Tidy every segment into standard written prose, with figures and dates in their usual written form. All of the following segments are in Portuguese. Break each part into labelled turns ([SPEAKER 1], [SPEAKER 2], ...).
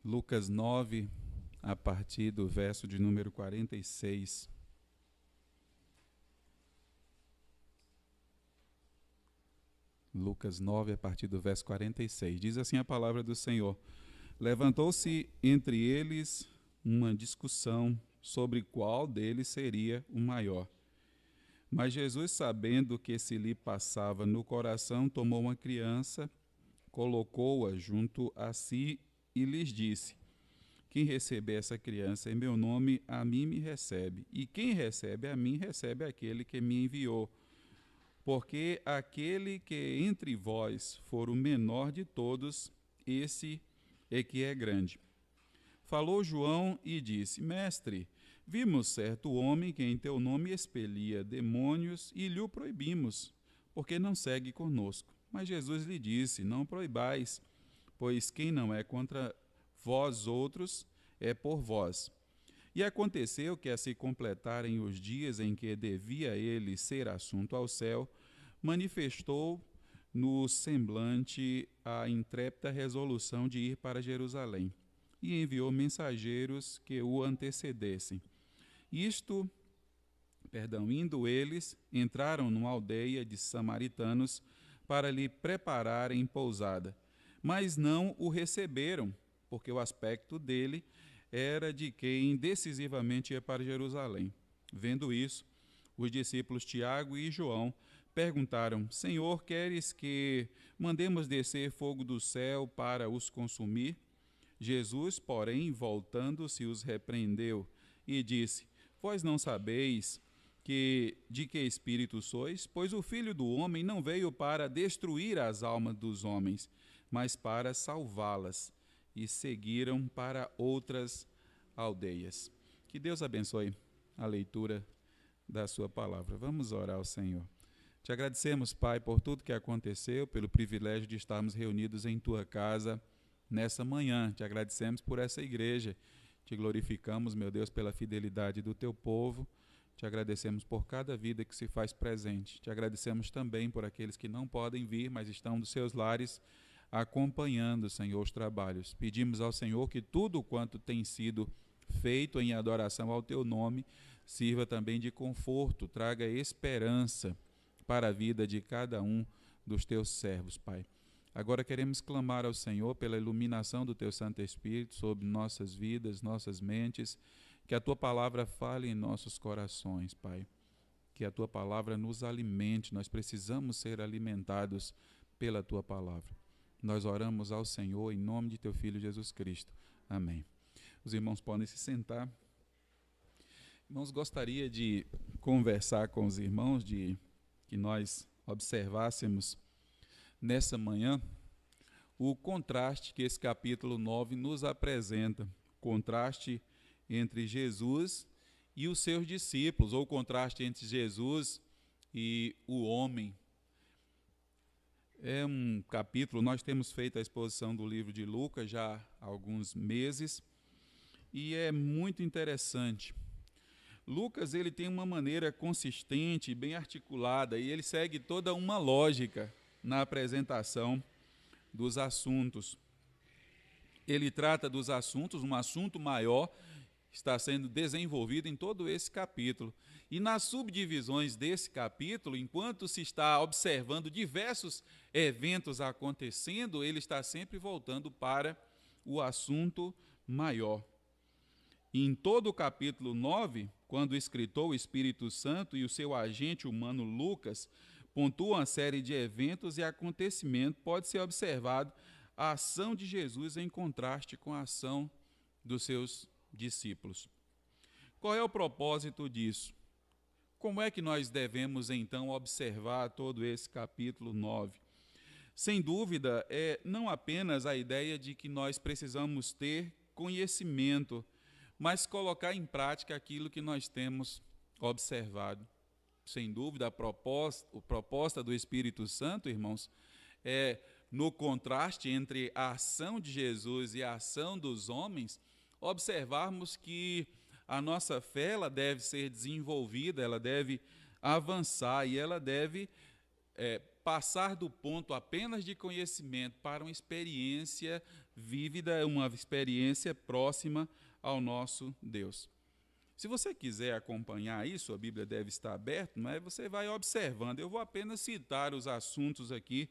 [SPEAKER 1] Lucas 9, a partir do verso de número 46. Lucas 9, a partir do verso 46. Diz assim a palavra do Senhor: Levantou-se entre eles uma discussão sobre qual deles seria o maior. Mas Jesus, sabendo que se lhe passava no coração, tomou uma criança, colocou-a junto a si e lhes disse: Quem receber essa criança em meu nome, a mim me recebe. E quem recebe a mim, recebe aquele que me enviou. Porque aquele que entre vós for o menor de todos, esse é que é grande. Falou João e disse: Mestre, vimos certo homem que em teu nome expelia demônios e lhe o proibimos, porque não segue conosco. Mas Jesus lhe disse: Não proibais, pois quem não é contra vós outros é por vós. E aconteceu que, a se completarem os dias em que devia ele ser assunto ao céu, manifestou no semblante a intrépida resolução de ir para Jerusalém, e enviou mensageiros que o antecedessem. Indo eles, entraram numa aldeia de samaritanos para lhe prepararem pousada, mas não o receberam, porque o aspecto dele era de quem decisivamente ia para Jerusalém. Vendo isso, os discípulos Tiago e João perguntaram: Senhor, queres que mandemos descer fogo do céu para os consumir? Jesus, porém, voltando-se, os repreendeu e disse: Vós não sabeis de que espírito sois? Pois o Filho do Homem não veio para destruir as almas dos homens, mas para salvá-las. E seguiram para outras aldeias. Que Deus abençoe a leitura da sua palavra. Vamos orar ao Senhor. Te agradecemos, Pai, por tudo que aconteceu, pelo privilégio de estarmos reunidos em Tua casa nessa manhã. Te agradecemos por essa igreja. Te glorificamos, meu Deus, pela fidelidade do Teu povo. Te agradecemos por cada vida que se faz presente. Te agradecemos também por aqueles que não podem vir, mas estão dos seus lares acompanhando, Senhor, os trabalhos. Pedimos ao Senhor que tudo quanto tem sido feito em adoração ao Teu nome sirva também de conforto, traga esperança para a vida de cada um dos Teus servos, Pai. Agora queremos clamar ao Senhor pela iluminação do Teu Santo Espírito sobre nossas vidas, nossas mentes, que a Tua palavra fale em nossos corações, Pai. Que a Tua palavra nos alimente, nós precisamos ser alimentados pela Tua palavra. Nós oramos ao Senhor em nome de Teu Filho Jesus Cristo. Amém. Os irmãos podem se sentar. Irmãos, gostaria de conversar com os irmãos, de que nós observássemos nessa manhã o contraste que esse capítulo 9 nos apresenta. Contraste entre Jesus e os seus discípulos, ou o contraste entre Jesus e o homem. É um capítulo, nós temos feito a exposição do livro de Lucas já há alguns meses, e é muito interessante. Lucas, ele tem uma maneira consistente, bem articulada, e ele segue toda uma lógica na apresentação dos assuntos. Ele trata dos assuntos, um assunto maior está sendo desenvolvido em todo esse capítulo. E nas subdivisões desse capítulo, enquanto se está observando diversos eventos acontecendo, ele está sempre voltando para o assunto maior. E em todo o capítulo 9, quando o escritor, o Espírito Santo, e o seu agente humano, Lucas, pontuam uma série de eventos e acontecimentos, pode ser observado a ação de Jesus em contraste com a ação dos seus discípulos. Qual é o propósito disso? Como é que nós devemos, então, observar todo esse capítulo 9? Sem dúvida, não apenas a ideia de que nós precisamos ter conhecimento, mas colocar em prática aquilo que nós temos observado. Sem dúvida, a proposta do Espírito Santo, irmãos, é no contraste entre a ação de Jesus e a ação dos homens, observarmos que a nossa fé ela deve ser desenvolvida, ela deve avançar e ela deve passar do ponto apenas de conhecimento para uma experiência vívida, uma experiência próxima ao nosso Deus. Se você quiser acompanhar isso, a Bíblia deve estar aberta, mas você vai observando. Eu vou apenas citar os assuntos aqui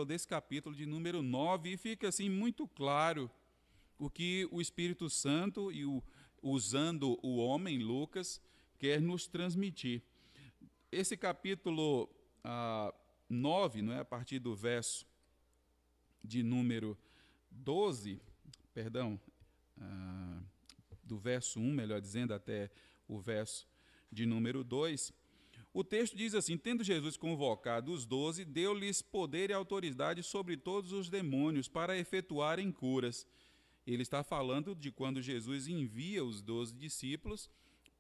[SPEAKER 1] desse capítulo de número 9, e fica assim muito claro o que o Espírito Santo, usando o homem, Lucas, quer nos transmitir. Esse capítulo 9, não é, a partir do verso de número 12, do verso 1, melhor dizendo, até o verso de número 2, o texto diz assim: tendo Jesus convocado os 12, deu-lhes poder e autoridade sobre todos os demônios para efetuarem curas. Ele está falando de quando Jesus envia os 12 discípulos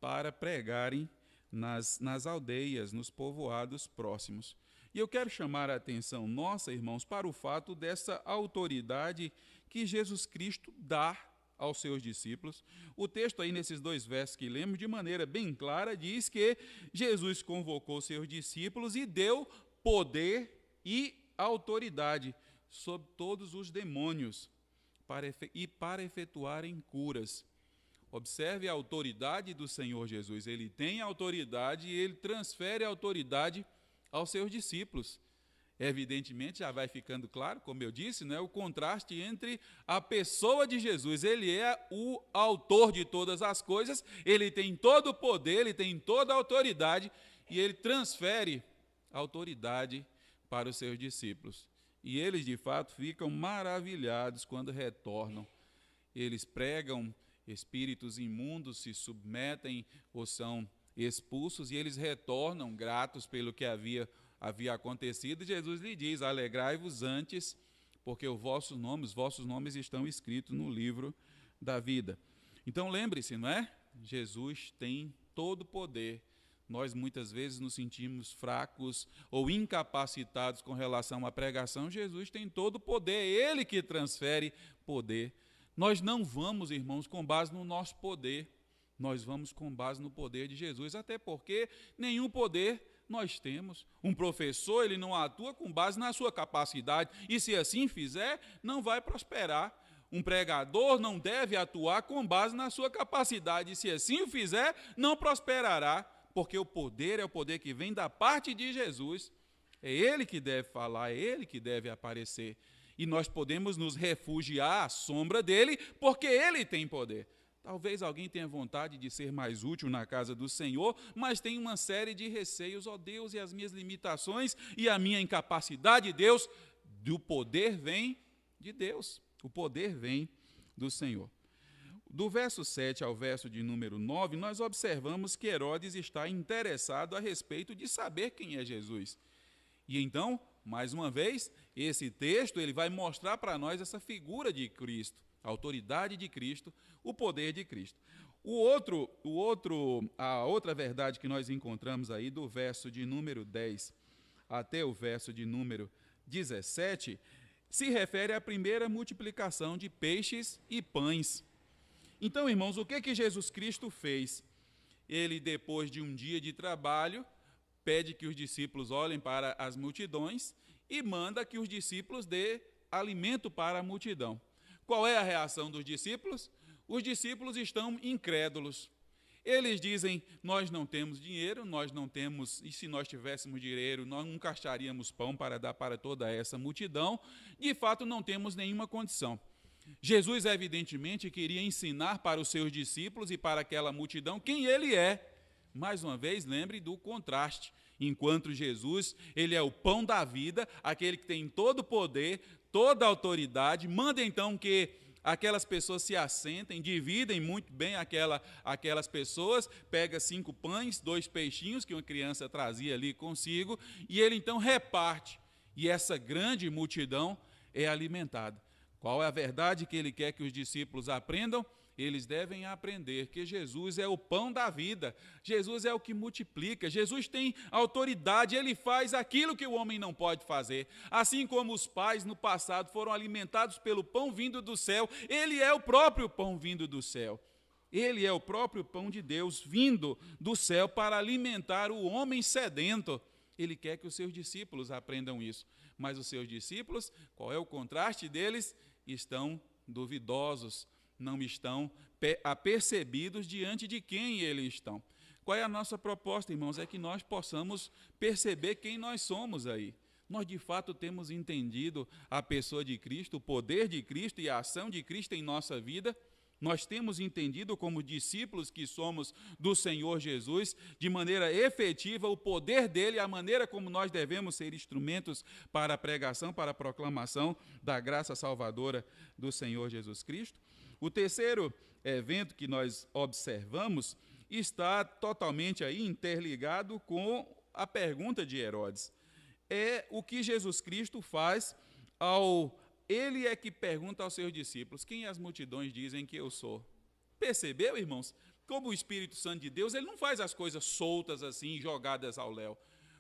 [SPEAKER 1] para pregarem nas aldeias, nos povoados próximos. E eu quero chamar a atenção nossa, irmãos, para o fato dessa autoridade que Jesus Cristo dá aos seus discípulos. O texto aí, nesses 2 versos que lemos, de maneira bem clara, diz que Jesus convocou seus discípulos e deu poder e autoridade sobre todos os demônios para efetuarem curas. Observe a autoridade do Senhor Jesus. Ele tem autoridade e ele transfere a autoridade aos seus discípulos. Evidentemente, já vai ficando claro, como eu disse, né, o contraste entre a pessoa de Jesus. Ele é o autor de todas as coisas, ele tem todo o poder, ele tem toda a autoridade, e ele transfere a autoridade para os seus discípulos. E eles, de fato, ficam maravilhados quando retornam. Eles pregam, espíritos imundos se submetem ou são expulsos, e eles retornam gratos pelo que havia acontecido. Jesus lhe diz: alegrai-vos antes, porque os vossos nomes estão escritos no livro da vida. Então lembre-se, não é? Jesus tem todo o poder. Nós muitas vezes nos sentimos fracos ou incapacitados com relação à pregação. Jesus tem todo o poder, é Ele que transfere poder. Nós não vamos, irmãos, com base no nosso poder, nós vamos com base no poder de Jesus, até porque nenhum poder nós temos. Um professor, ele não atua com base na sua capacidade, e se assim fizer, não vai prosperar. Um pregador não deve atuar com base na sua capacidade, e se assim o fizer, não prosperará, porque o poder é o poder que vem da parte de Jesus. É Ele que deve falar, é Ele que deve aparecer, e nós podemos nos refugiar à sombra dele, porque Ele tem poder. Talvez alguém tenha vontade de ser mais útil na casa do Senhor, mas tem uma série de receios. Ó Deus, e as minhas limitações e a minha incapacidade, Deus, do poder vem de Deus. O poder vem do Senhor. Do verso 7 ao verso de número 9, nós observamos que Herodes está interessado a respeito de saber quem é Jesus. E então, mais uma vez, esse texto ele vai mostrar para nós essa figura de Cristo, a autoridade de Cristo, o poder de Cristo. A outra verdade que nós encontramos aí do verso de número 10 até o verso de número 17 se refere à primeira multiplicação de peixes e pães. Então, irmãos, o que Jesus Cristo fez? Ele, depois de um dia de trabalho, pede que os discípulos olhem para as multidões e manda que os discípulos dê alimento para a multidão. Qual é a reação dos discípulos? Os discípulos estão incrédulos. Eles dizem: nós não temos dinheiro, nós não temos, e se nós tivéssemos dinheiro, nós nunca acharíamos pão para dar para toda essa multidão. De fato, não temos nenhuma condição. Jesus, evidentemente, queria ensinar para os seus discípulos e para aquela multidão quem ele é. Mais uma vez, lembre do contraste. Enquanto Jesus, ele é o pão da vida, aquele que tem todo o poder, toda a autoridade, manda então que aquelas pessoas se assentem, dividem muito bem aquelas pessoas, pega 5 pães, 2 peixinhos que uma criança trazia ali consigo, e ele então reparte, e essa grande multidão é alimentada. Qual é a verdade que ele quer que os discípulos aprendam? Eles devem aprender que Jesus é o pão da vida, Jesus é o que multiplica, Jesus tem autoridade, ele faz aquilo que o homem não pode fazer. Assim como os pais no passado foram alimentados pelo pão vindo do céu, ele é o próprio pão vindo do céu. Ele é o próprio pão de Deus vindo do céu para alimentar o homem sedento. Ele quer que os seus discípulos aprendam isso. Mas os seus discípulos, qual é o contraste deles? estão duvidosos, não estão apercebidos diante de quem eles estão. Qual é a nossa proposta, irmãos? É que nós possamos perceber quem nós somos aí. Nós, de fato, temos entendido a pessoa de Cristo, o poder de Cristo e a ação de Cristo em nossa vida. Nós temos entendido, como discípulos que somos do Senhor Jesus, de maneira efetiva o poder dele, a maneira como nós devemos ser instrumentos para a pregação, para a proclamação da graça salvadora do Senhor Jesus Cristo. O terceiro evento que nós observamos está totalmente aí interligado com a pergunta de Herodes. É o que Jesus Cristo faz Ele é que pergunta aos seus discípulos: quem as multidões dizem que eu sou? Percebeu, irmãos? Como o Espírito Santo de Deus, ele não faz as coisas soltas assim, jogadas ao léu.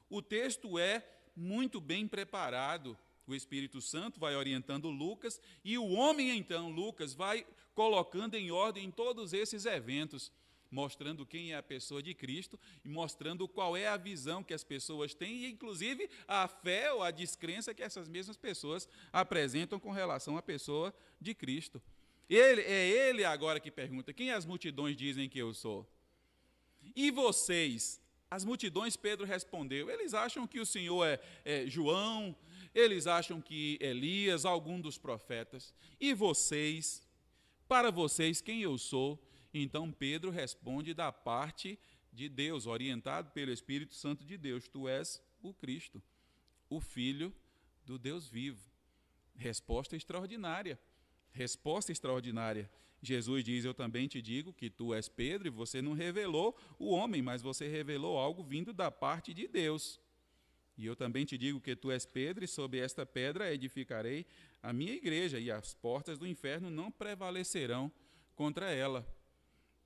[SPEAKER 1] O texto é muito bem preparado. O Espírito Santo vai orientando Lucas e o homem, então, Lucas, vai colocando em ordem todos esses eventos, mostrando quem é a pessoa de Cristo e mostrando qual é a visão que as pessoas têm e, inclusive, a fé ou a descrença que essas mesmas pessoas apresentam com relação à pessoa de Cristo. Ele agora que pergunta: quem as multidões dizem que eu sou? E vocês? As multidões, Pedro respondeu, eles acham que o Senhor é João, eles acham que Elias, algum dos profetas. E vocês? Para vocês, quem eu sou? Então Pedro responde da parte de Deus, orientado pelo Espírito Santo de Deus: tu és o Cristo, o Filho do Deus vivo. Resposta extraordinária. Resposta extraordinária. Jesus diz: eu também te digo que tu és Pedro, e você não revelou o homem, mas você revelou algo vindo da parte de Deus. E eu também te digo que tu és Pedro, e sobre esta pedra edificarei a minha igreja, e as portas do inferno não prevalecerão contra ela.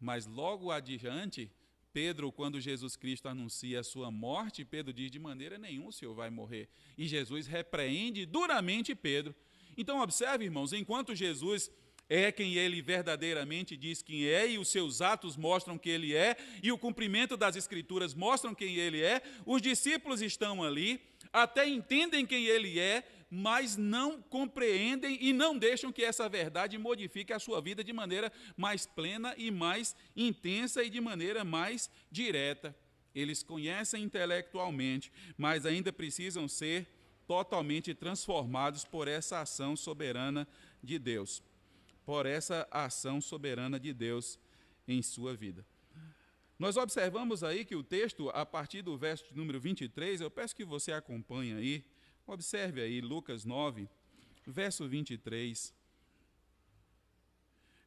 [SPEAKER 1] Mas logo adiante, Pedro, quando Jesus Cristo anuncia a sua morte, Pedro diz: de maneira nenhuma o Senhor vai morrer. E Jesus repreende duramente Pedro. Então observe, irmãos, enquanto Jesus é quem ele verdadeiramente diz que é, e os seus atos mostram que ele é, e o cumprimento das Escrituras mostram quem ele é, os discípulos estão ali, até entendem quem ele é, mas não compreendem e não deixam que essa verdade modifique a sua vida de maneira mais plena e mais intensa e de maneira mais direta. Eles conhecem intelectualmente, mas ainda precisam ser totalmente transformados por essa ação soberana de Deus. Por essa ação soberana de Deus em sua vida. Nós observamos aí que o texto, a partir do verso de número 23, eu peço que você acompanhe aí, observe aí Lucas 9, verso 23.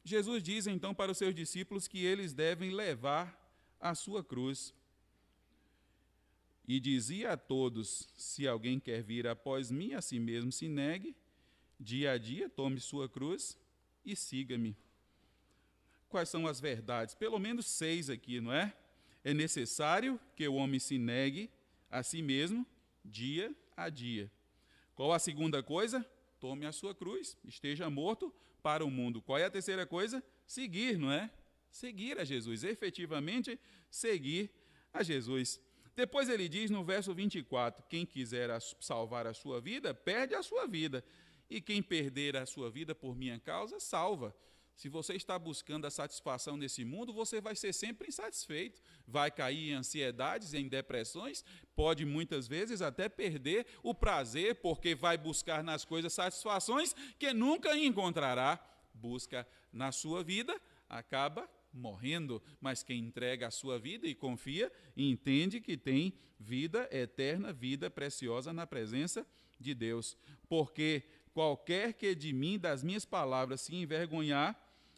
[SPEAKER 1] Jesus diz então para os seus discípulos que eles devem levar a sua cruz. E dizia a todos: se alguém quer vir após mim, a si mesmo se negue, dia a dia tome sua cruz e siga-me. Quais são as verdades? Pelo menos 6 aqui, não é? É necessário que o homem se negue a si mesmo dia a dia. Qual a segunda coisa? Tome a sua cruz, esteja morto para o mundo. Qual é a terceira coisa? Seguir, não é? Seguir a Jesus, efetivamente seguir a Jesus. Depois ele diz no verso 24, quem quiser salvar a sua vida, perde a sua vida. E quem perder a sua vida por minha causa, salva. Se você está buscando a satisfação nesse mundo, você vai ser sempre insatisfeito. Vai cair em ansiedades, em depressões, pode muitas vezes até perder o prazer, porque vai buscar nas coisas satisfações que nunca encontrará. Busca na sua vida, acaba morrendo. Mas quem entrega a sua vida e confia, entende que tem vida eterna, vida preciosa na presença de Deus. Porque qualquer que de mim, das minhas palavras, se envergonhar,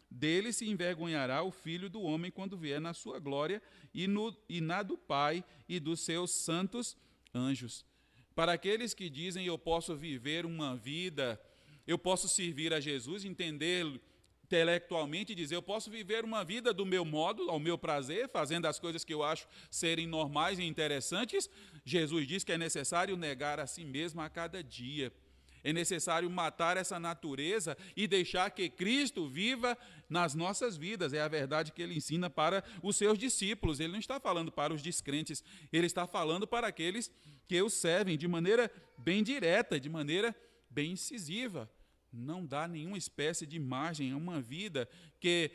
[SPEAKER 1] dele se envergonhará o Filho do Homem quando vier na sua glória e na do Pai e dos seus santos anjos. Para aqueles que dizem: eu posso viver uma vida, eu posso servir a Jesus, entender intelectualmente e dizer: eu posso viver uma vida do meu modo, ao meu prazer, fazendo as coisas que eu acho serem normais e interessantes, Jesus diz que é necessário negar a si mesmo a cada dia. É necessário matar essa natureza e deixar que Cristo viva nas nossas vidas. É a verdade que ele ensina para os seus discípulos. Ele não está falando para os descrentes, ele está falando para aqueles que o servem de maneira bem direta, de maneira bem incisiva. não dá nenhuma espécie de margem a uma vida que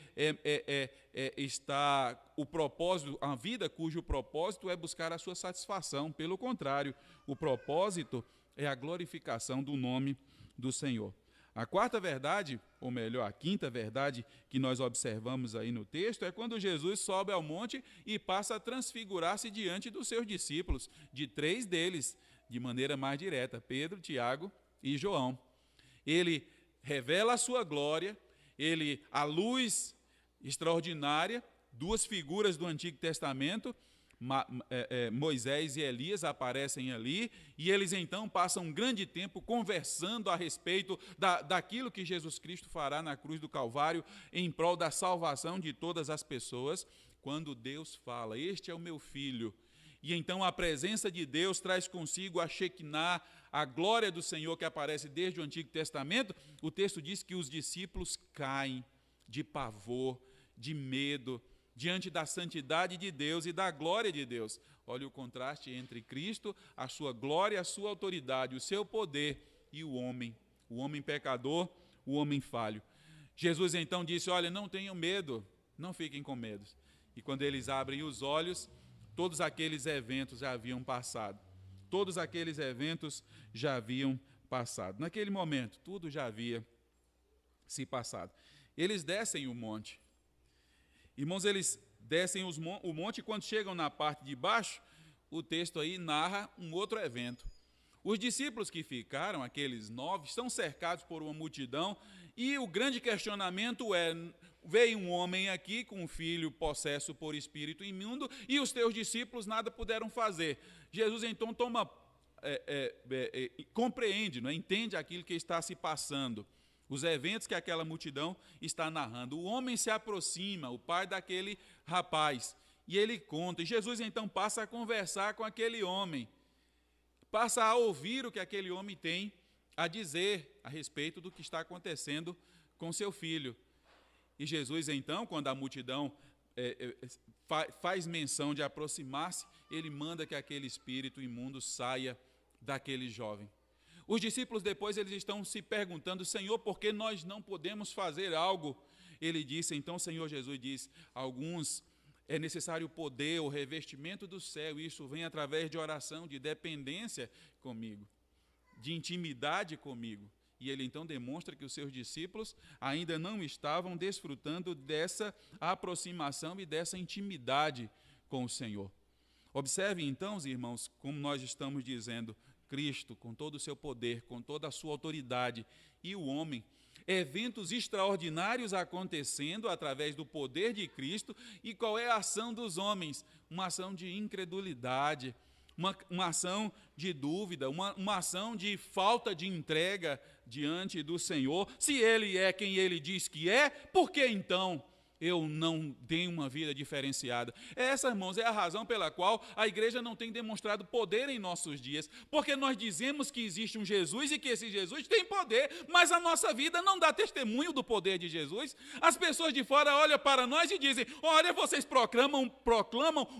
[SPEAKER 1] está o propósito, a vida cujo propósito é buscar a sua satisfação. Pelo contrário, o propósito é a glorificação do nome do Senhor. A quarta verdade, ou melhor, a quinta verdade que nós observamos aí no texto é quando Jesus sobe ao monte e passa a transfigurar-se diante dos seus discípulos, de 3 deles, de maneira mais direta, Pedro, Tiago e João. Ele revela a sua glória, a luz extraordinária, 2 figuras do Antigo Testamento, Moisés e Elias aparecem ali, e eles então passam um grande tempo conversando a respeito daquilo que Jesus Cristo fará na cruz do Calvário em prol da salvação de todas as pessoas. Quando Deus fala, este é o meu filho, e então a presença de Deus traz consigo a Shekinah, a glória do Senhor que aparece desde o Antigo Testamento, o texto diz que os discípulos caem de pavor, de medo, diante da santidade de Deus e da glória de Deus. Olha o contraste entre Cristo, a sua glória, a sua autoridade, o seu poder e o homem pecador, o homem falho. Jesus então disse, olha, não tenham medo, não fiquem com medo. E quando eles abrem os olhos, todos aqueles eventos já haviam passado. Todos aqueles eventos já haviam passado. Naquele momento, tudo já havia se passado. Eles descem o monte. Irmãos, eles descem o monte e quando chegam na parte de baixo, o texto aí narra um outro evento. Os discípulos que ficaram, aqueles 9, estão cercados por uma multidão e o grande questionamento é, veio um homem aqui com um filho possesso por espírito imundo e os teus discípulos nada puderam fazer. Jesus então compreende, não é? Entende aquilo que está se passando, os eventos que aquela multidão está narrando. O homem se aproxima, o pai daquele rapaz, e ele conta, e Jesus então passa a conversar com aquele homem, passa a ouvir o que aquele homem tem a dizer a respeito do que está acontecendo com seu filho. E Jesus então, quando a multidão faz menção de aproximar-se, ele manda que aquele espírito imundo saia daquele jovem. Os discípulos depois eles estão se perguntando, Senhor, por que nós não podemos fazer algo? Ele disse, então o Senhor Jesus diz, alguns é necessário o poder, o revestimento do céu, e isso vem através de oração, de dependência comigo, de intimidade comigo. E ele então demonstra que os seus discípulos ainda não estavam desfrutando dessa aproximação e dessa intimidade com o Senhor. Observe então, irmãos, como nós estamos dizendo, Cristo, com todo o seu poder, com toda a sua autoridade, e o homem, eventos extraordinários acontecendo através do poder de Cristo, e qual é a ação dos homens? Uma ação de incredulidade, uma ação de dúvida, uma ação de falta de entrega diante do Senhor. Se Ele é quem Ele diz que é, por que então eu não tenho uma vida diferenciada? Essa, irmãos, é a razão pela qual a igreja não tem demonstrado poder em nossos dias, porque nós dizemos que existe um Jesus e que esse Jesus tem poder, mas a nossa vida não dá testemunho do poder de Jesus. As pessoas de fora olham para nós e dizem, olha, vocês proclamam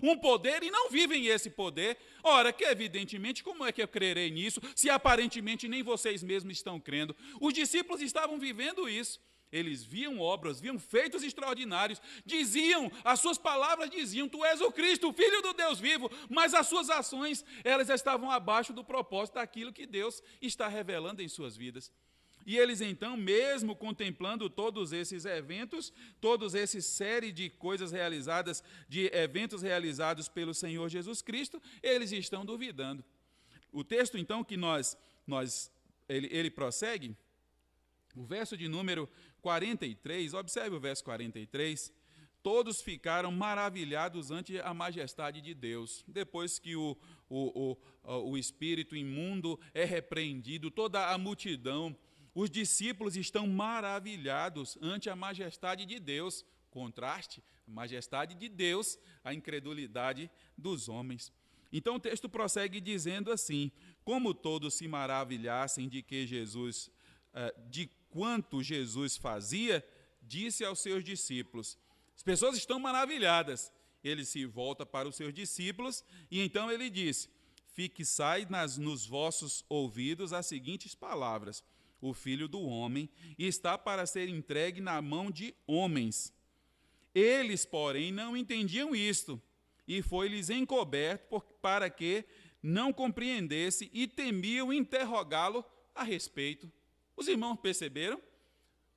[SPEAKER 1] um poder e não vivem esse poder. Ora, que evidentemente, como é que eu crerei nisso, se aparentemente nem vocês mesmos estão crendo? Os discípulos estavam vivendo isso. Eles viam obras, viam feitos extraordinários, diziam, as suas palavras diziam, tu és o Cristo, o Filho do Deus vivo, mas as suas ações, elas estavam abaixo do propósito daquilo que Deus está revelando em suas vidas. E eles então, mesmo contemplando todos esses eventos, todos esses série de coisas realizadas, de eventos realizados pelo Senhor Jesus Cristo, eles estão duvidando. O texto então que ele prossegue, o verso de número 43, observe o verso 43, todos ficaram maravilhados ante a majestade de Deus. Depois que o espírito imundo é repreendido, toda a multidão, os discípulos estão maravilhados ante a majestade de Deus. Contraste, a majestade de Deus, a incredulidade dos homens. Então o texto prossegue dizendo assim, como todos se maravilhassem de quanto Jesus fazia, disse aos seus discípulos. As pessoas estão maravilhadas. Ele se volta para os seus discípulos e então ele diz, fixai nos vossos ouvidos as seguintes palavras. o Filho do Homem está para ser entregue na mão de homens. Eles, porém, não entendiam isto, e foi-lhes encoberto para que não compreendesse e temiam interrogá-lo a respeito. Os irmãos perceberam?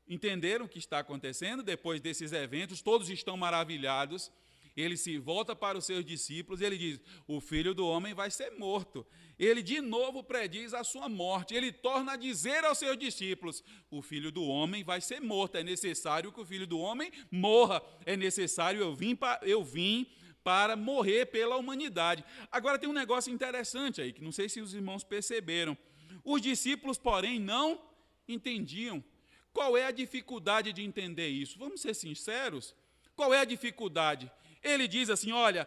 [SPEAKER 1] Entenderam o que está acontecendo? Depois desses eventos, todos estão maravilhados. Ele se volta para os seus discípulos e ele diz: o Filho do Homem vai ser morto. Ele de novo prediz a sua morte. Ele torna a dizer aos seus discípulos: o Filho do Homem vai ser morto. É necessário que o Filho do Homem morra. É necessário, eu vim para morrer pela humanidade. Agora tem um negócio interessante aí, que não sei se os irmãos perceberam. Os discípulos, porém, não entendiam. Qual é a dificuldade de entender isso? Vamos ser sinceros. Qual é a dificuldade? Ele diz assim: olha,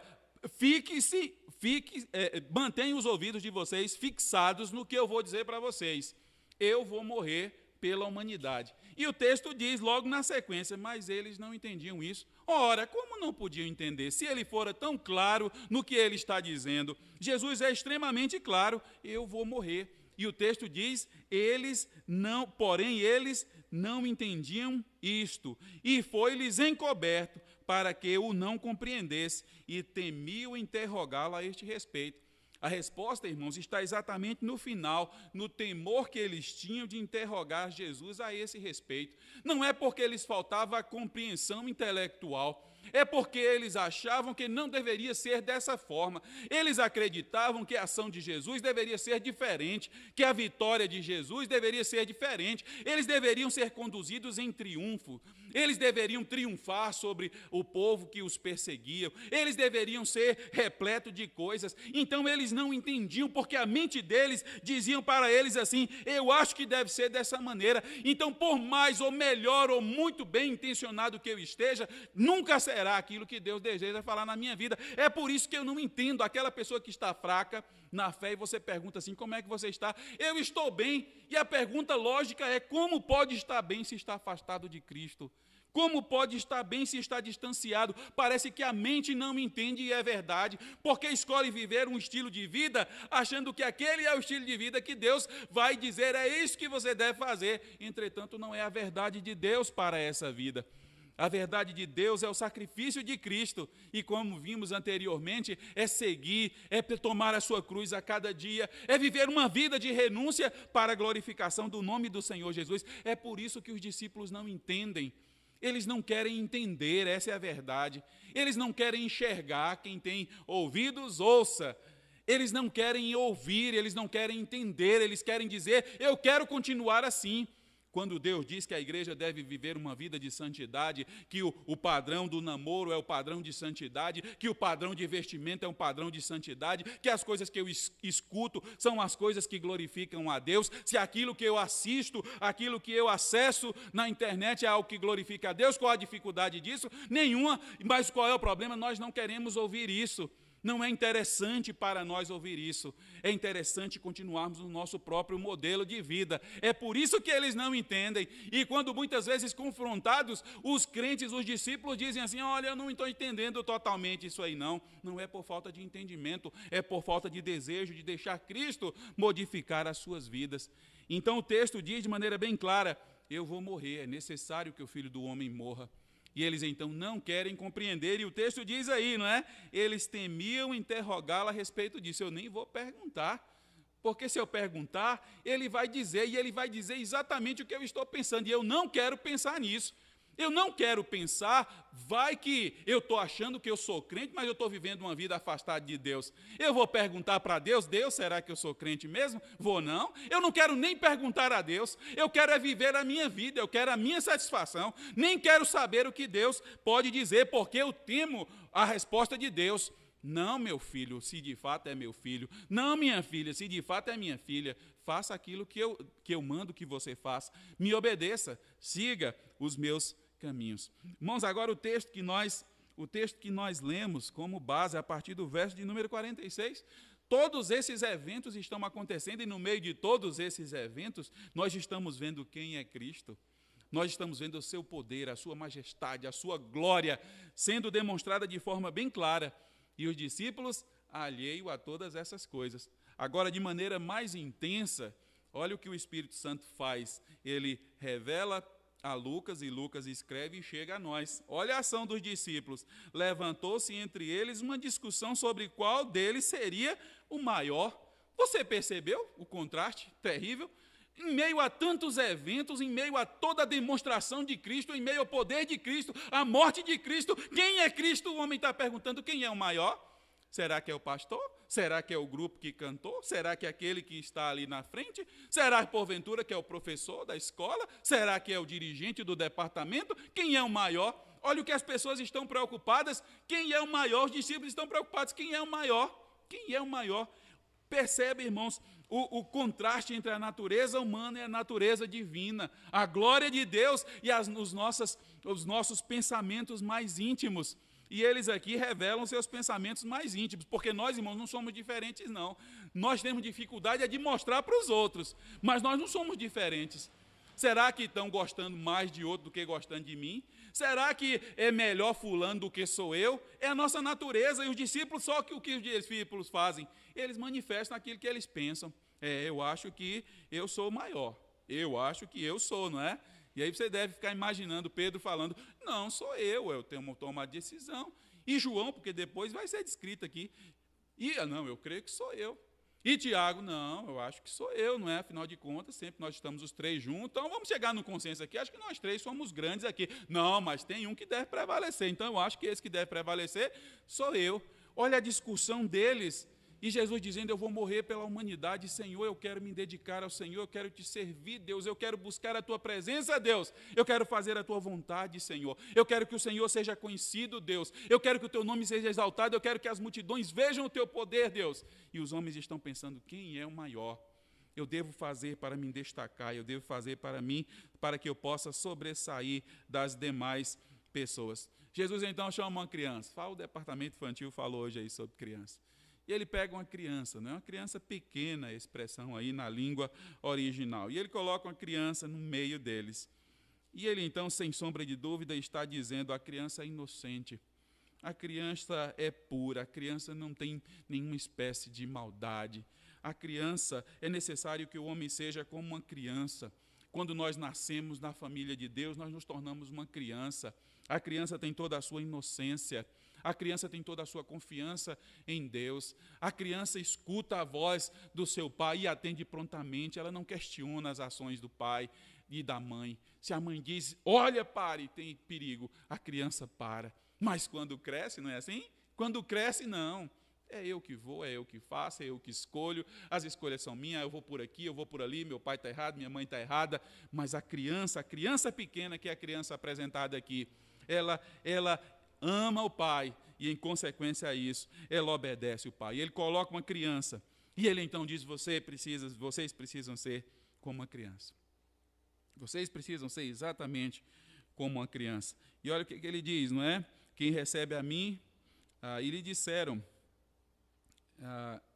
[SPEAKER 1] mantenha os ouvidos de vocês fixados no que eu vou dizer para vocês. Eu vou morrer pela humanidade. E o texto diz logo na sequência: mas eles não entendiam isso. Ora, como não podiam entender? Se ele fora tão claro no que ele está dizendo, Jesus é extremamente claro: eu vou morrer. E o texto diz: porém eles não entendiam isto, e foi-lhes encoberto para que o não compreendesse, e temiam interrogá-lo a este respeito. A resposta, irmãos, está exatamente no final, no temor que eles tinham de interrogar Jesus a esse respeito. Não é porque lhes faltava a compreensão intelectual, é porque eles achavam que não deveria ser dessa forma. Eles acreditavam que a ação de Jesus deveria ser diferente, que a vitória de Jesus deveria ser diferente. Eles deveriam ser conduzidos em triunfo. Eles deveriam triunfar sobre o povo que os perseguia. Eles deveriam ser repletos de coisas. Então eles não entendiam, porque a mente deles diziam para eles assim: eu acho que deve ser dessa maneira. Então, por mais ou melhor ou muito bem intencionado que eu esteja, nunca será aquilo que Deus deseja falar na minha vida. É por isso que eu não entendo aquela pessoa que está fraca na fé e você pergunta assim: como é que você está? Eu estou bem. E a pergunta lógica é: como pode estar bem se está afastado de Cristo? Como pode estar bem se está distanciado? Parece que a mente não entende, e é verdade, porque escolhe viver um estilo de vida achando que aquele é o estilo de vida que Deus vai dizer: é isso que você deve fazer. Entretanto, não é a verdade de Deus para essa vida. A verdade de Deus é o sacrifício de Cristo, e como vimos anteriormente, é seguir, é tomar a sua cruz a cada dia, é viver uma vida de renúncia para a glorificação do nome do Senhor Jesus. É por isso que os discípulos não entendem. Eles não querem entender, essa é a verdade. Eles não querem enxergar. Quem tem ouvidos, ouça. Eles não querem ouvir, eles não querem entender, eles querem dizer: eu quero continuar assim. Quando Deus diz que a igreja deve viver uma vida de santidade, que o padrão do namoro é o padrão de santidade, que o padrão de vestimento é um padrão de santidade, que as coisas que eu escuto são as coisas que glorificam a Deus, se aquilo que eu assisto, aquilo que eu acesso na internet é algo que glorifica a Deus, qual a dificuldade disso? Nenhuma, mas qual é o problema? Nós não queremos ouvir isso. Não é interessante para nós ouvir isso. É interessante continuarmos no nosso próprio modelo de vida. É por isso que eles não entendem. E quando muitas vezes confrontados, os crentes, os discípulos dizem assim: olha, eu não estou entendendo totalmente isso aí não. Não é por falta de entendimento, é por falta de desejo de deixar Cristo modificar as suas vidas. Então o texto diz de maneira bem clara: eu vou morrer, é necessário que o Filho do Homem morra. E eles então não querem compreender, e o texto diz aí, não é? Eles temiam interrogá-lo a respeito disso. Eu nem vou perguntar, porque se eu perguntar, ele vai dizer, e ele vai dizer exatamente o que eu estou pensando, e eu não quero pensar nisso. Eu não quero pensar, vai que eu estou achando que eu sou crente, mas eu estou vivendo uma vida afastada de Deus. Eu vou perguntar para Deus: Deus, será que eu sou crente mesmo? Vou não. Eu não quero nem perguntar a Deus. Eu quero é viver a minha vida, eu quero a minha satisfação. Nem quero saber o que Deus pode dizer, porque eu temo a resposta de Deus. Não, meu filho, se de fato é meu filho. Não, minha filha, se de fato é minha filha. Faça aquilo que eu mando que você faça. Me obedeça, siga os meus caminhos. Irmãos, agora o texto que nós lemos como base a partir do verso de número 46, todos esses eventos estão acontecendo, e no meio de todos esses eventos nós estamos vendo quem é Cristo. Nós estamos vendo o seu poder, a sua majestade, a sua glória sendo demonstrada de forma bem clara, e os discípulos alheios a todas essas coisas. Agora, de maneira mais intensa, Olha o que o Espírito Santo faz. Ele revela a Lucas, e Lucas escreve e chega a nós. Olha a ação dos discípulos. Levantou-se entre eles uma discussão sobre qual deles seria o maior. Você percebeu o contraste terrível? Em meio a tantos eventos, em meio a toda a demonstração de Cristo, em meio ao poder de Cristo, à morte de Cristo, quem é Cristo? O homem está perguntando quem é o maior. Será que é o pastor? Será que é o grupo que cantou? Será que é aquele que está ali na frente? Será, porventura, que é o professor da escola? Será que é o dirigente do departamento? Quem é o maior? Olha o que as pessoas estão preocupadas. Quem é o maior? Os discípulos estão preocupados. Quem é o maior? Quem é o maior? Percebe, irmãos, o contraste entre a natureza humana e a natureza divina, a glória de Deus e os nossos pensamentos mais íntimos. E eles aqui revelam seus pensamentos mais íntimos, porque nós, irmãos, não somos diferentes, não. Nós temos dificuldade de mostrar para os outros, mas nós não somos diferentes. Será que estão gostando mais de outro do que gostando de mim? Será que é melhor fulano do que sou eu? É a nossa natureza, e os discípulos, só que o que os discípulos fazem? Eles manifestam aquilo que eles pensam. Eu acho que eu sou maior. Eu acho que eu sou, não é? E aí você deve ficar imaginando Pedro falando, não, sou eu tenho que tomar decisão. E João, porque depois vai ser descrito aqui. E, não, eu creio que sou eu. E Tiago, não, eu acho que sou eu, não é? Afinal de contas, sempre nós estamos os três juntos, então vamos chegar no consenso aqui, acho que nós três somos grandes aqui. Não, mas tem um que deve prevalecer, então eu acho que esse que deve prevalecer sou eu. Olha a discussão deles, e Jesus dizendo, eu vou morrer pela humanidade, Senhor, eu quero me dedicar ao Senhor, eu quero te servir, Deus, eu quero buscar a tua presença, Deus, eu quero fazer a tua vontade, Senhor, eu quero que o Senhor seja conhecido, Deus, eu quero que o teu nome seja exaltado, eu quero que as multidões vejam o teu poder, Deus. E os homens estão pensando, quem é o maior? Eu devo fazer para me destacar, eu devo fazer para mim, para que eu possa sobressair das demais pessoas. Jesus então chama uma criança, o departamento infantil falou hoje aí sobre criança. E ele pega uma criança, não é uma criança pequena, a expressão aí na língua original. E ele coloca uma criança no meio deles. E ele então, sem sombra de dúvida, está dizendo, a criança é inocente. A criança é pura, a criança não tem nenhuma espécie de maldade. A criança, é necessário que o homem seja como uma criança. Quando nós nascemos na família de Deus, nós nos tornamos uma criança. A criança tem toda a sua inocência. A criança tem toda a sua confiança em Deus. A criança escuta a voz do seu pai e atende prontamente. Ela não questiona as ações do pai e da mãe. Se a mãe diz, olha, pare, tem perigo, a criança para. Mas quando cresce, não é assim? Quando cresce, não. É eu que vou, é eu que faço, é eu que escolho. As escolhas são minhas, eu vou por aqui, eu vou por ali, meu pai está errado, minha mãe está errada. Mas a criança pequena, que é a criança apresentada aqui, ela ama o pai e, em consequência a isso, ela obedece o pai. E ele coloca uma criança e ele então diz, vocês precisam ser como uma criança. Vocês precisam ser exatamente como uma criança. E olha o que ele diz, não é? Quem recebe a mim, e lhe disseram,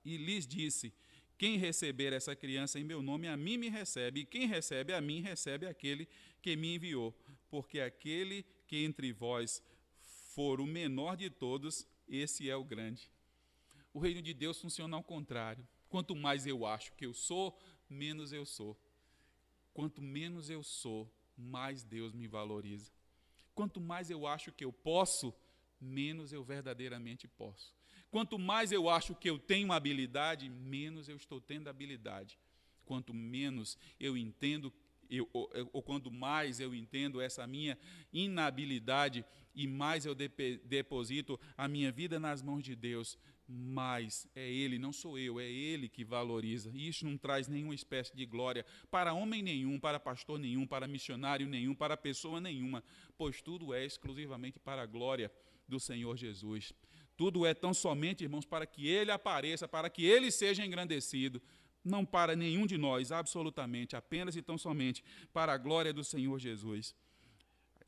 [SPEAKER 1] e lhes disse, quem receber essa criança em meu nome, a mim me recebe, e quem recebe a mim, recebe aquele que me enviou, porque aquele que entre vós for o menor de todos, esse é o grande. O reino de Deus funciona ao contrário. Quanto mais eu acho que eu sou, menos eu sou. Quanto menos eu sou, mais Deus me valoriza. Quanto mais eu acho que eu posso, menos eu verdadeiramente posso. Quanto mais eu acho que eu tenho habilidade, menos eu estou tendo habilidade. Quanto menos eu entendo, ou quanto mais eu entendo essa minha inabilidade e mais eu deposito a minha vida nas mãos de Deus, mais é Ele, não sou eu, é Ele que valoriza. E isso não traz nenhuma espécie de glória para homem nenhum, para pastor nenhum, para missionário nenhum, para pessoa nenhuma, pois tudo é exclusivamente para a glória do Senhor Jesus. Tudo é tão somente, irmãos, para que Ele apareça, para que Ele seja engrandecido, não para nenhum de nós, absolutamente, apenas e tão somente para a glória do Senhor Jesus.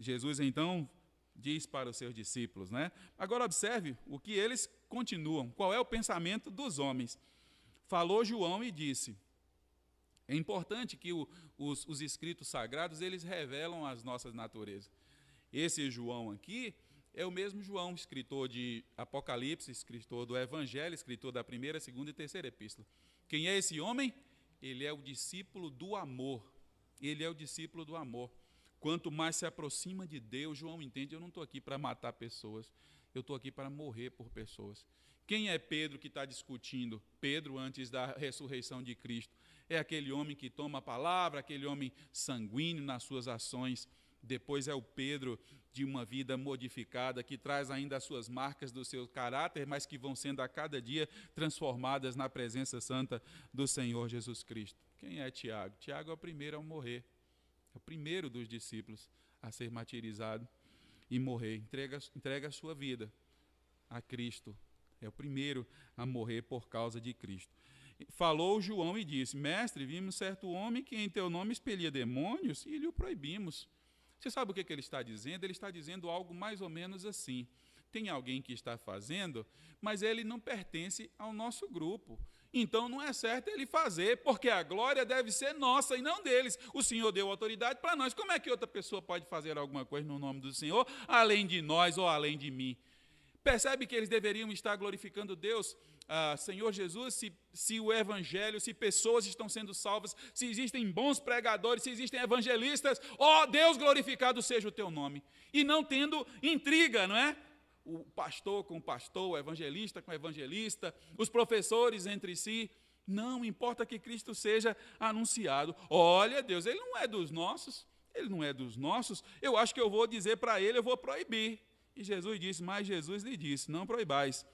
[SPEAKER 1] Jesus, então, diz para os seus discípulos, né? Agora observe o que eles continuam, qual é o pensamento dos homens. Falou João e disse, é importante que os escritos sagrados, eles revelam as nossas naturezas. Esse João aqui é o mesmo João, escritor de Apocalipse, escritor do Evangelho, escritor da primeira, segunda e terceira epístola. Quem é esse homem? ele é o discípulo do amor. Ele é o discípulo do amor. Quanto mais se aproxima de Deus, João entende, eu não estou aqui para matar pessoas, eu estou aqui para morrer por pessoas. Quem é Pedro que está discutindo? Pedro, antes da ressurreição de Cristo, é aquele homem que toma a palavra, aquele homem sanguíneo nas suas ações. Depois é o Pedro de uma vida modificada, que traz ainda as suas marcas do seu caráter, mas que vão sendo a cada dia transformadas na presença santa do Senhor Jesus Cristo. Quem é Tiago? Tiago é o primeiro a morrer, é o primeiro dos discípulos a ser martirizado e morrer. Entrega a sua vida a Cristo. É o primeiro a morrer por causa de Cristo. Falou João e disse: Mestre, vimos certo homem que em teu nome expelia demônios e lhe o proibimos. Você sabe o que ele está dizendo? Ele está dizendo algo mais ou menos assim. Tem alguém que está fazendo, mas ele não pertence ao nosso grupo. Então não é certo ele fazer, porque a glória deve ser nossa e não deles. O Senhor deu autoridade para nós. Como é que outra pessoa pode fazer alguma coisa no nome do Senhor, além de nós ou além de mim? Percebe que eles deveriam estar glorificando Deus, Senhor Jesus, se o evangelho, se pessoas estão sendo salvas, se existem bons pregadores, se existem evangelistas, ó Deus, glorificado seja o teu nome. E não tendo intriga, não é? O pastor com o pastor, o evangelista com o evangelista, os professores entre si. Não importa que Cristo seja anunciado. Olha, Deus, ele não é dos nossos, ele não é dos nossos. Eu acho que eu vou dizer para ele, eu vou proibir. E Jesus disse, mas Jesus lhe disse, não proibais,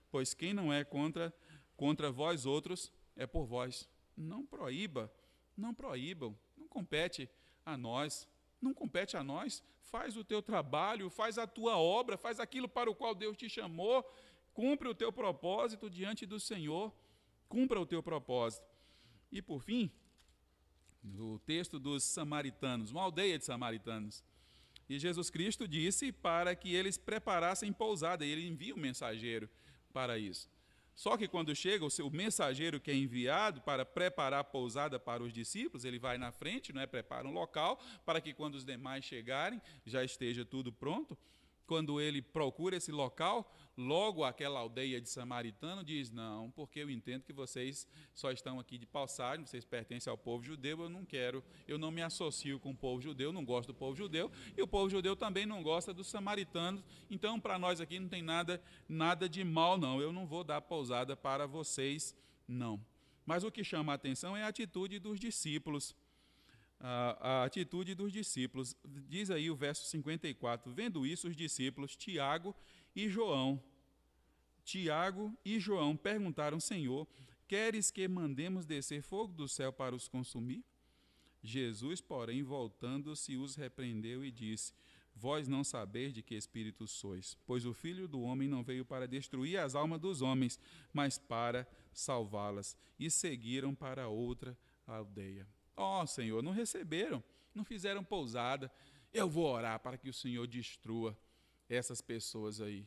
[SPEAKER 1] pois quem não é contra vós outros, é por vós. Não proíbam, não compete a nós, faz o teu trabalho, faz a tua obra, faz aquilo para o qual Deus te chamou, cumpre o teu propósito diante do Senhor, cumpra o teu propósito. E por fim, o texto dos samaritanos, uma aldeia de samaritanos. E Jesus Cristo disse para que eles preparassem pousada, e ele envia o mensageiro para isso. Só que quando chega o mensageiro que é enviado para preparar a pousada para os discípulos, ele vai na frente, não é? Prepara um local para que quando os demais chegarem, já esteja tudo pronto. Quando ele procura esse local, logo aquela aldeia de samaritano diz, não, porque eu entendo que vocês só estão aqui de passagem, vocês pertencem ao povo judeu, eu não me associo com o povo judeu, não gosto do povo judeu, e o povo judeu também não gosta dos samaritanos, então para nós aqui não tem nada de mal não, eu não vou dar pousada para vocês, não. Mas o que chama a atenção é a atitude dos discípulos. A atitude dos discípulos. Diz aí o verso 54, vendo isso os discípulos, Tiago e João perguntaram, Senhor, queres que mandemos descer fogo do céu para os consumir? Jesus, porém, voltando-se, os repreendeu e disse, vós não sabeis de que espírito sois, pois o Filho do Homem não veio para destruir as almas dos homens, mas para salvá-las. E seguiram para outra aldeia. Ó, Senhor, não receberam, não fizeram pousada. Eu vou orar para que o Senhor destrua essas pessoas aí.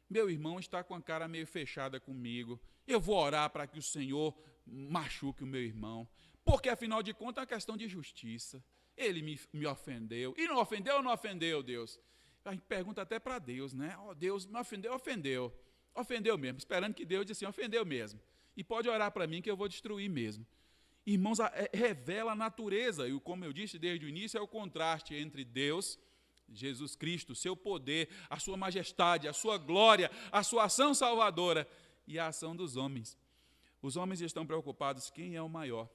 [SPEAKER 1] Meu irmão está com a cara meio fechada comigo. Eu vou orar para que o Senhor machuque o meu irmão. Porque, afinal de contas, é uma questão de justiça. Ele me ofendeu. E não ofendeu ou não ofendeu, Deus? A gente pergunta até para Deus, né? Ó, Deus me ofendeu, ofendeu. Ofendeu mesmo, esperando que Deus diga assim, ofendeu mesmo. E pode orar para mim que eu vou destruir mesmo. Irmãos, revela a natureza, e como eu disse desde o início, é o contraste entre Deus, Jesus Cristo, seu poder, a sua majestade, a sua glória, a sua ação salvadora e a ação dos homens. Os homens estão preocupados, quem é o maior?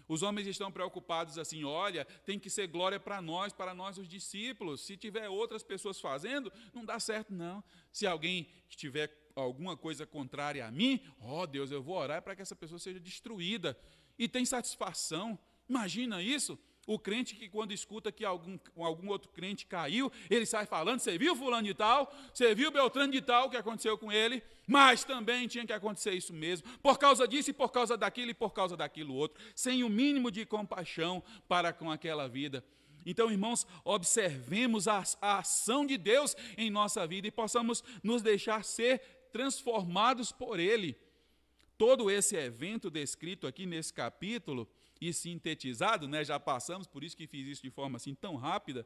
[SPEAKER 1] Os homens estão preocupados assim, olha, tem que ser glória para nós os discípulos, se tiver outras pessoas fazendo, não dá certo não. Se alguém tiver alguma coisa contrária a mim, ó Deus, eu vou orar para que essa pessoa seja destruída. E tem satisfação, imagina isso, o crente que quando escuta que algum outro crente caiu, ele sai falando, você viu fulano de tal, você viu Beltrano de tal, o que aconteceu com ele, mas também tinha que acontecer isso mesmo, por causa disso e por causa daquilo e por causa daquilo outro, sem o mínimo de compaixão para com aquela vida. Então, irmãos, observemos a ação de Deus em nossa vida e possamos nos deixar ser transformados por Ele. Todo esse evento descrito aqui nesse capítulo e sintetizado, né, já passamos, por isso que fiz isso de forma assim tão rápida,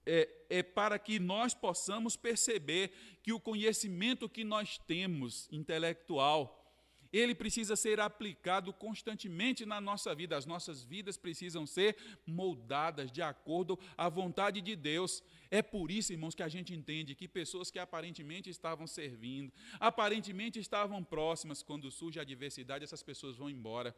[SPEAKER 1] é para que nós possamos perceber que o conhecimento que nós temos intelectual, Ele precisa ser aplicado constantemente na nossa vida. As nossas vidas precisam ser moldadas de acordo à vontade de Deus. É por isso, irmãos, que a gente entende que pessoas que aparentemente estavam servindo, aparentemente estavam próximas, quando surge a adversidade, essas pessoas vão embora.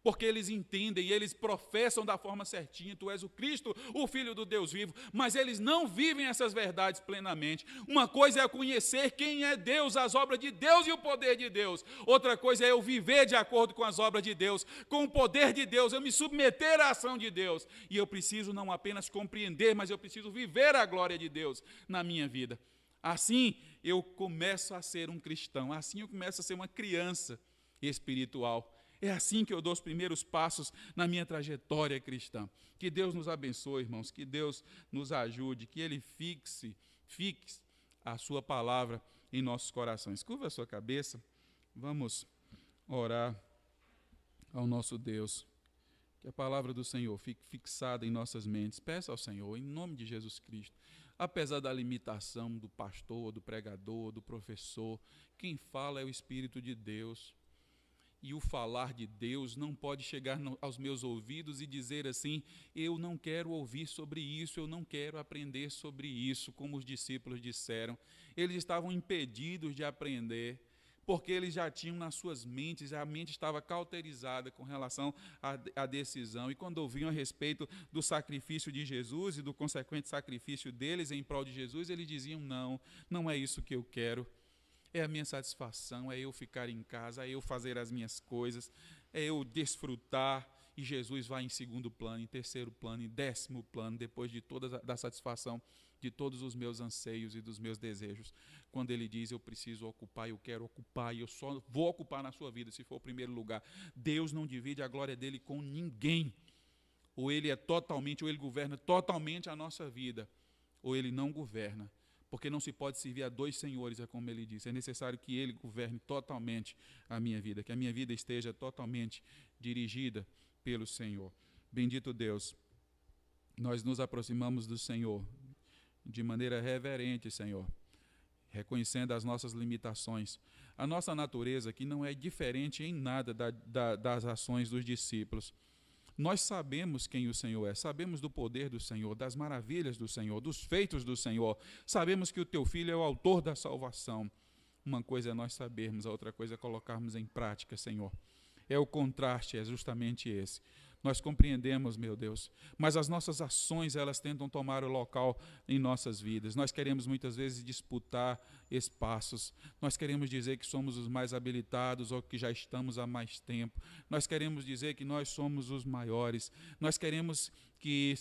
[SPEAKER 1] Porque eles entendem e eles professam da forma certinha, tu és o Cristo, o Filho do Deus vivo, mas eles não vivem essas verdades plenamente. Uma coisa é conhecer quem é Deus, as obras de Deus e o poder de Deus. Outra coisa é eu viver de acordo com as obras de Deus, com o poder de Deus, eu me submeter à ação de Deus. E eu preciso não apenas compreender, mas eu preciso viver a glória de Deus na minha vida. Assim eu começo a ser um cristão, assim eu começo a ser uma criança espiritual. É assim que eu dou os primeiros passos na minha trajetória cristã. Que Deus nos abençoe, irmãos, que Deus nos ajude, que Ele fixe a sua palavra em nossos corações. Curva a sua cabeça, vamos orar ao nosso Deus. Que a palavra do Senhor fique fixada em nossas mentes. Peça ao Senhor, em nome de Jesus Cristo, apesar da limitação do pastor, do pregador, do professor, quem fala é o Espírito de Deus. E o falar de Deus não pode chegar aos meus ouvidos e dizer assim, eu não quero ouvir sobre isso, eu não quero aprender sobre isso, como os discípulos disseram. Eles estavam impedidos de aprender, porque eles já tinham nas suas mentes, a mente estava cauterizada com relação à decisão. E quando ouviam a respeito do sacrifício de Jesus e do consequente sacrifício deles em prol de Jesus, eles diziam, não é isso que eu quero. É a minha satisfação, é eu ficar em casa, é eu fazer as minhas coisas, é eu desfrutar. E Jesus vai em segundo plano, em terceiro plano, em 10º plano, depois de toda a satisfação de todos os meus anseios e dos meus desejos. Quando ele diz, eu preciso ocupar, eu quero ocupar, e eu só vou ocupar na sua vida, se for o primeiro lugar. Deus não divide a glória dele com ninguém. Ou ele governa totalmente a nossa vida, ou ele não governa. Porque não se pode servir a dois senhores, é como ele disse. É necessário que ele governe totalmente a minha vida, que a minha vida esteja totalmente dirigida pelo Senhor. Bendito Deus, nós nos aproximamos do Senhor de maneira reverente, Senhor, reconhecendo as nossas limitações. A nossa natureza aqui não é diferente em nada das ações dos discípulos. Nós sabemos quem o Senhor é, sabemos do poder do Senhor, das maravilhas do Senhor, dos feitos do Senhor. Sabemos que o teu Filho é o autor da salvação. Uma coisa é nós sabermos, a outra coisa é colocarmos em prática, Senhor. É o contraste, é justamente esse. Nós compreendemos, meu Deus, mas as nossas ações, elas tentam tomar o local em nossas vidas. Nós queremos muitas vezes disputar espaços. Nós queremos dizer que somos os mais habilitados ou que já estamos há mais tempo. Nós queremos dizer que nós somos os maiores. Nós queremos que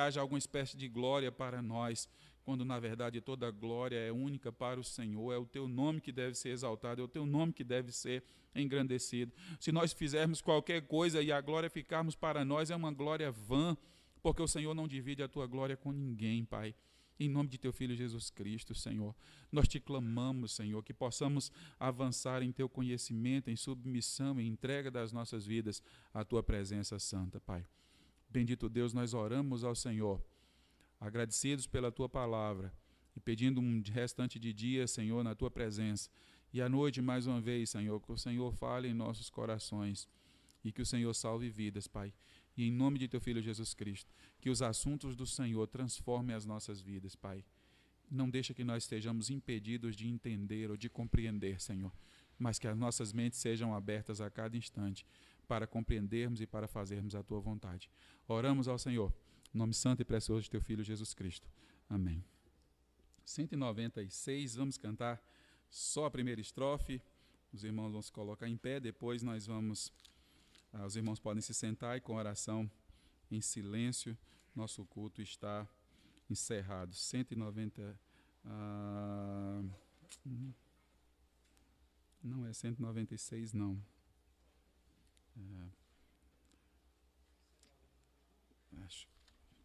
[SPEAKER 1] haja alguma espécie de glória para nós, quando na verdade toda a glória é única para o Senhor. É o teu nome que deve ser exaltado, é o teu nome que deve ser engrandecido. Se nós fizermos qualquer coisa e a glória ficarmos para nós, é uma glória vã, porque o Senhor não divide a tua glória com ninguém, Pai. Em nome de teu Filho Jesus Cristo, Senhor, nós te clamamos, Senhor, que possamos avançar em teu conhecimento, em submissão e entrega das nossas vidas à tua presença santa, Pai. Bendito Deus, nós oramos ao Senhor, agradecidos pela tua palavra e pedindo um restante de dia, Senhor, na tua presença. E à noite, mais uma vez, Senhor, que o Senhor fale em nossos corações e que o Senhor salve vidas, Pai. E em nome de teu Filho Jesus Cristo, que os assuntos do Senhor transformem as nossas vidas, Pai. Não deixa que nós estejamos impedidos de entender ou de compreender, Senhor, mas que as nossas mentes sejam abertas a cada instante para compreendermos e para fazermos a tua vontade. Oramos ao Senhor, em nome santo e precioso de teu Filho Jesus Cristo. Amém. 196, vamos cantar só a primeira estrofe. Os irmãos vão se colocar em pé, depois nós vamos... os irmãos podem se sentar e com oração em silêncio, nosso culto está encerrado. 190... não é 196, não.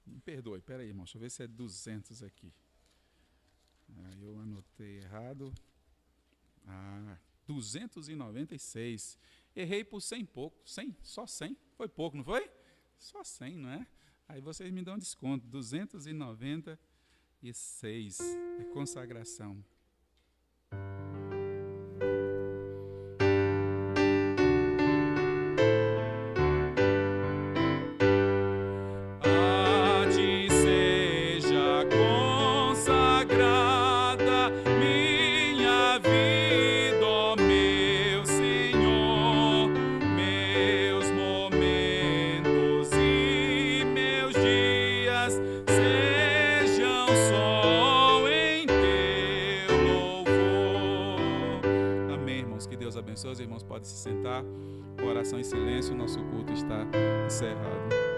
[SPEAKER 1] Me perdoe, espera aí, irmão, deixa eu ver se é 200 aqui. Eu anotei errado. 296. Errei por 100 pouco. 100? Só 100? Foi pouco, não foi? Só 100, não é? Aí vocês me dão desconto. 296. É consagração. Os irmãos podem se sentar. Oração em silêncio, nosso culto está encerrado.